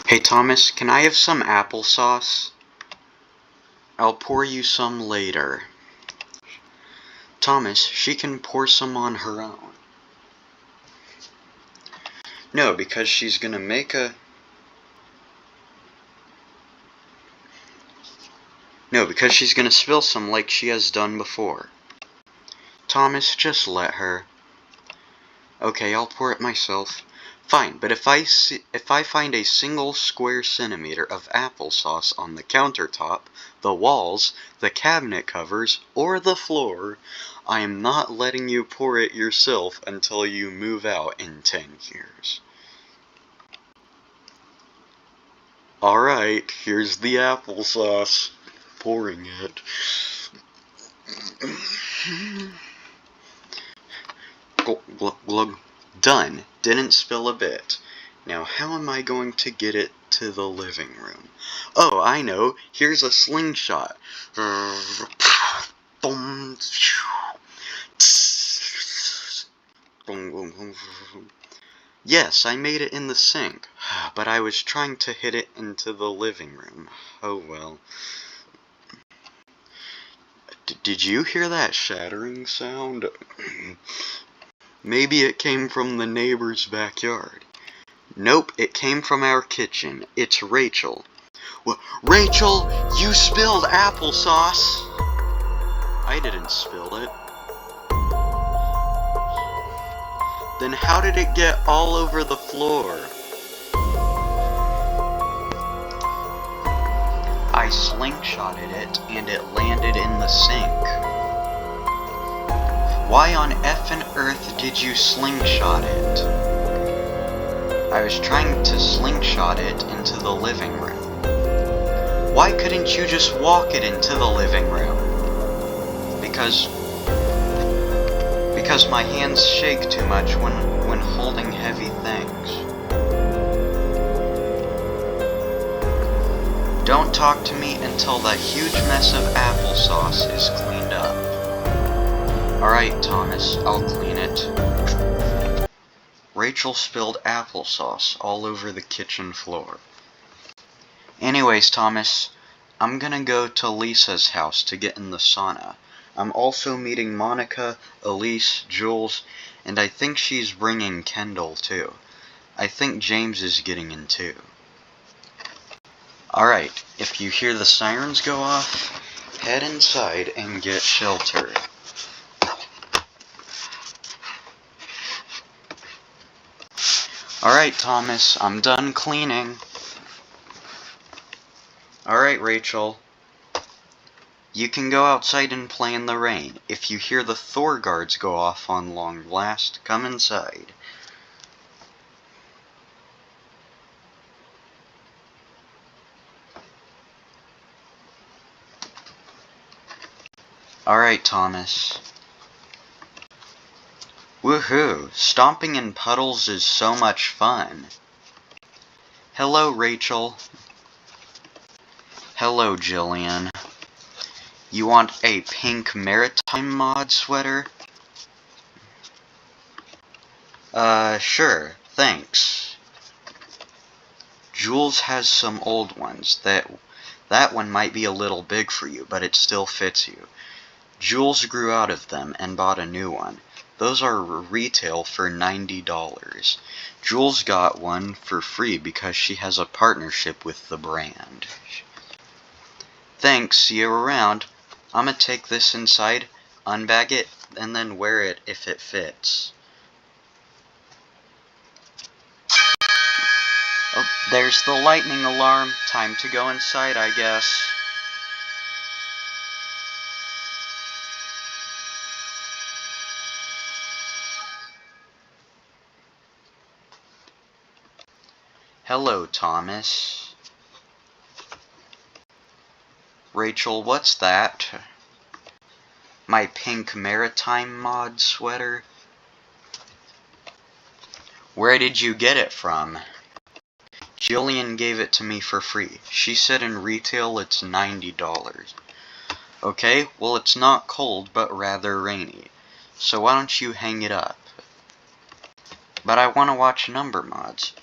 Hey Thomas, can I have some applesauce? I'll pour you some later. Thomas, she can pour some on her own. No, because she's gonna make a... No, because she's gonna spill some like she has done before. Thomas, just let her. Okay, I'll pour it myself. Fine, but if I find a single square centimeter of applesauce on the countertop, the walls, the cabinet covers, or the floor, I am not letting you pour it yourself until you move out in 10 years. Alright, here's the applesauce. Pouring it. Glug, glug. Done. Didn't spill a bit. Now how am I going to get it to the living room? Oh, I know. Here's a slingshot. Yes, I made it in the sink, but I was trying to hit it into the living room. Oh well. Did you hear that shattering sound? Maybe it came from the neighbor's backyard. Nope, it came from our kitchen. It's Rachel. Rachel, you spilled applesauce! I didn't spill it. Then how did it get all over the floor? I slingshotted it, and it landed in the sink. Why on effing earth did you slingshot it? I was trying to slingshot it into the living room. Why couldn't you just walk it into the living room? Because my hands shake too much when holding heavy things. Don't talk to me until that huge mess of applesauce is cleaned up. Alright, Thomas, I'll clean it. Rachel spilled applesauce all over the kitchen floor. Anyways, Thomas, I'm gonna go to Lisa's house to get in the sauna. I'm also meeting Monica, Elise, Jules, and I think she's bringing Kendall too. I think James is getting in too. Alright, if you hear the sirens go off, head inside and get shelter. Alright, Thomas, I'm done cleaning. Alright, Rachel. You can go outside and play in the rain. If you hear the Thor guards go off on long last, come inside. Alright, Thomas. Woohoo! Stomping in puddles is so much fun. Hello, Rachel. Hello, Jillian. You want a pink maritime mod sweater? Sure, thanks. Jules has some old ones. That one might be a little big for you, but it still fits you. Jules grew out of them and bought a new one. Those are retail for $90. Jules got one for free because she has a partnership with the brand. Thanks, see you around. I'm gonna take this inside, unbag it, and then wear it if it fits. Oh, there's the lightning alarm. Time to go inside, I guess. Hello, Thomas. Rachel, what's that? my pink maritime mod sweater? Where did you get it from? Jillian gave it to me for free. She said in retail it's $90. Okay, well it's not cold, but rather rainy. So why don't you hang it up? But I want to watch Number Mods.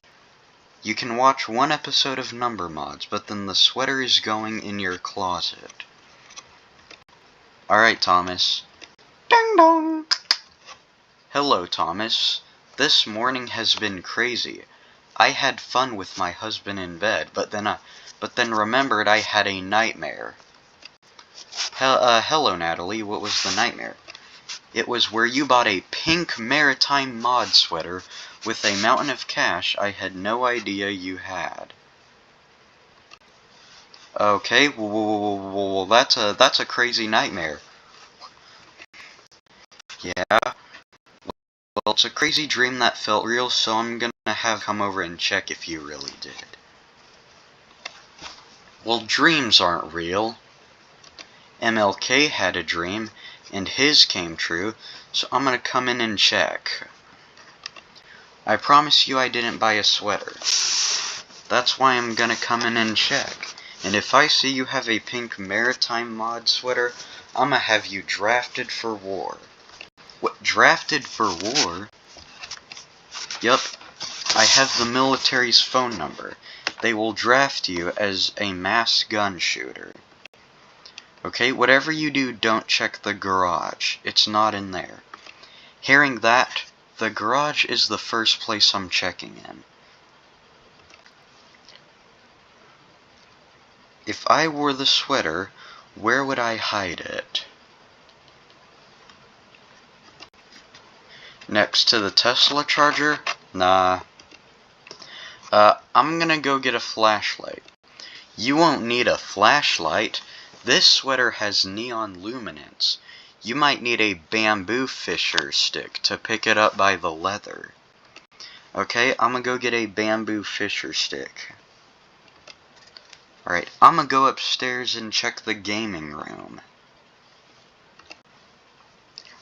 You can watch one episode of Number Mods, but then the sweater is going in your closet. Alright, Thomas. Ding dong! Hello, Thomas. This morning has been crazy. I had fun with my husband in bed, but then remembered I had a nightmare. Hello, Natalie. What was the nightmare? It was where you bought a pink maritime mod sweater with a mountain of cash I had no idea you had. Okay, well, that's a crazy nightmare. Yeah. Well, it's a crazy dream that felt real, so I'm gonna have come over and check if you really did. Well, dreams aren't real. MLK had a dream, and his came true, so I'm gonna come in and check. I promise you I didn't buy a sweater. That's why I'm gonna come in and check. And if I see you have a pink maritime mod sweater, I'm gonna have you drafted for war. What, drafted for war? Yup, I have the military's phone number. They will draft you as a mass gun shooter. Okay, whatever you do, don't check the garage. It's not in there. Hearing that, the garage is the first place I'm checking in. If I wore the sweater, where would I hide it? Next to the Tesla charger? Nah. I'm gonna go get a flashlight. You won't need a flashlight. This sweater has neon luminance. You might need a bamboo fisher stick to pick it up by the leather. Okay, I'm gonna go get a bamboo fisher stick. Alright, I'm gonna go upstairs and check the gaming room.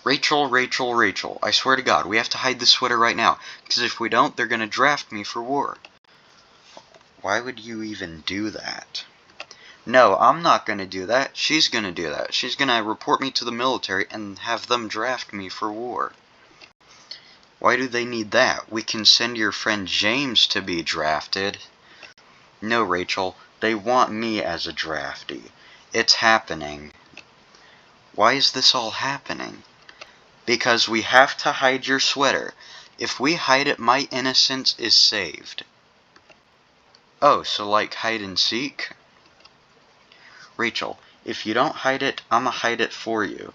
Rachel, I swear to God, we have to hide this sweater right now, because if we don't, they're gonna draft me for war. Why would you even do that? No, I'm not gonna do that. She's gonna do that. She's gonna report me to the military and have them draft me for war. Why do they need that? We can send your friend James to be drafted. No, Rachel, they want me as a draftee. It's happening. Why is this all happening? Because we have to hide your sweater. If we hide it, my innocence is saved. Oh, so like hide and seek? Rachel, if you don't hide it, I'ma hide it for you.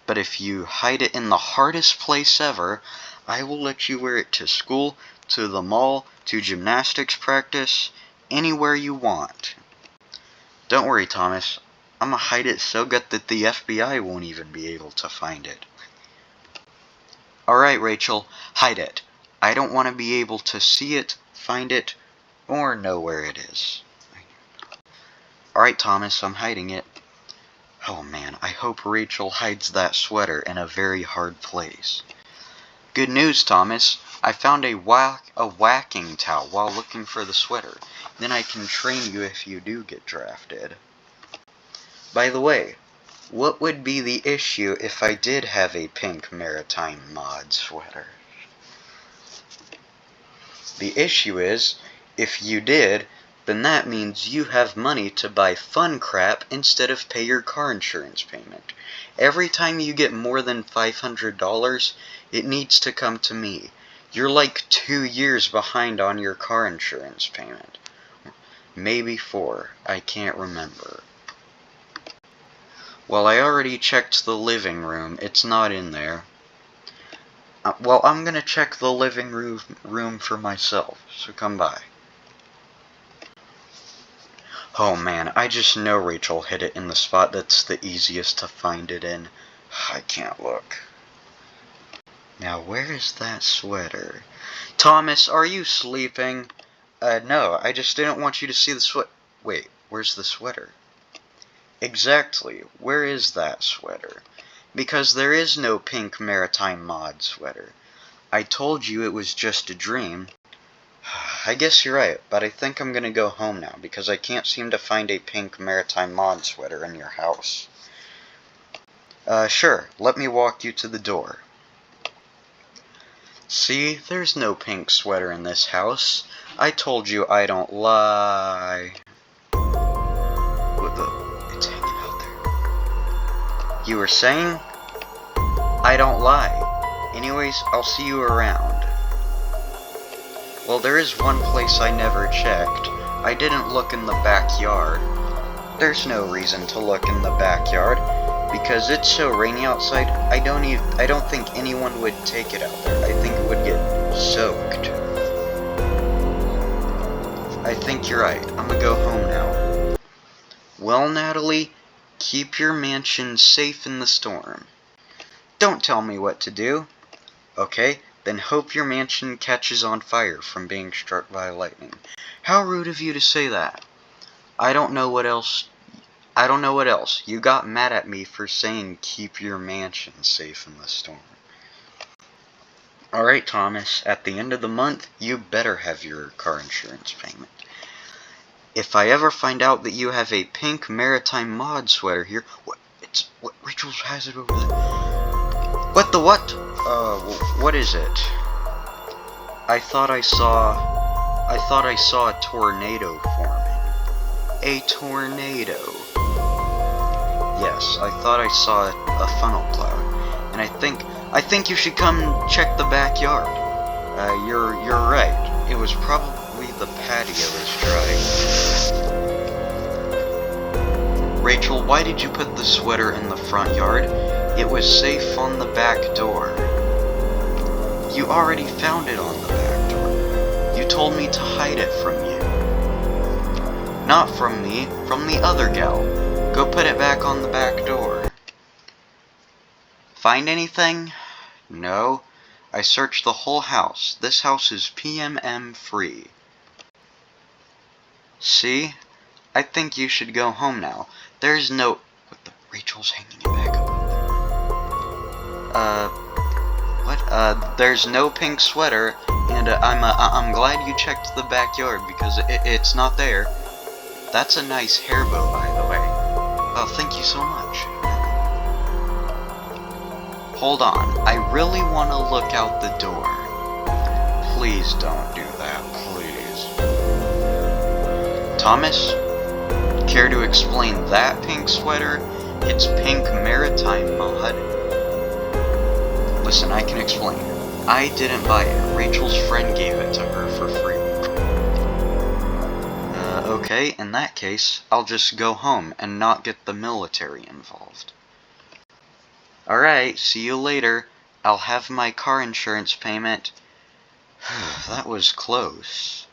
But if you hide it in the hardest place ever, I will let you wear it to school, to the mall, to gymnastics practice, anywhere you want. Don't worry, Thomas. I'ma hide it so good that the FBI won't even be able to find it. Alright, Rachel, hide it. I don't want to be able to see it, find it, or know where it is. Alright, Thomas, I'm hiding it. Oh man, I hope Rachel hides that sweater in a very hard place. Good news, Thomas. I found a whacking towel while looking for the sweater. Then I can train you if you do get drafted. By the way, what would be the issue if I did have a pink maritime mod sweater? The issue is, if you did, then that means you have money to buy fun crap instead of pay your car insurance payment. Every time you get more than $500, it needs to come to me. You're like 2 years behind on your car insurance payment. Maybe 4, I can't remember. Well, I already checked the living room. It's not in there. Well, I'm gonna check the living room for myself, so come by. Oh man, I just know Rachel hid it in the spot that's the easiest to find it in. I can't look. Now, where is that sweater? Thomas, are you sleeping? No, I just didn't want you to see the sweater. Wait, where's the sweater? Exactly, where is that sweater? Because there is no pink maritime mod sweater. I told you it was just a dream. I guess you're right, but I think I'm gonna go home now because I can't seem to find a pink maritime mod sweater in your house. Sure, let me walk you to the door. See, there's no pink sweater in this house. I told you I don't lie. What the? It's hanging out there. You were saying? I don't lie. Anyways, I'll see you around. Well, there is one place I never checked. I didn't look in the backyard. There's no reason to look in the backyard, because it's so rainy outside, I don't think anyone would take it out there. I think it would get soaked. I think you're right. I'm gonna go home now. Well, Natalie, keep your mansion safe in the storm. Don't tell me what to do. Okay, then hope your mansion catches on fire from being struck by lightning. How rude of you to say that. I don't know what else. You got mad at me for saying keep your mansion safe in the storm. Alright, Thomas, at the end of the month, you better have your car insurance payment. If I ever find out that you have a pink maritime mod sweater here, what Rachel has it over there. What the what? What is it? I thought I saw a tornado forming. A tornado. Yes, I thought I saw a funnel cloud. And I think you should come check the backyard. You're right. It was probably the patio is dry. Rachel, why did you put the sweater in the front yard? It was safe on the back door. You already found it on the back door. You told me to hide it from you. Not from me, from the other gal. Go put it back on the back door. Find anything? No. I searched the whole house. This house is PMM free. See? I think you should go home now. There's no... What the... Rachel's hanging it back up there. What? There's no pink sweater, and I'm glad you checked the backyard because it's not there. That's a nice hair bow, by the way. Oh, thank you so much. Hold on, I really want to look out the door. Please don't do that, please. Thomas, care to explain that pink sweater? It's pink maritime mod. Listen, I can explain. I didn't buy it. Rachel's friend gave it to her for free. Okay, in that case, I'll just go home and not get the military involved. Alright, see you later. I'll have my car insurance payment. That was close.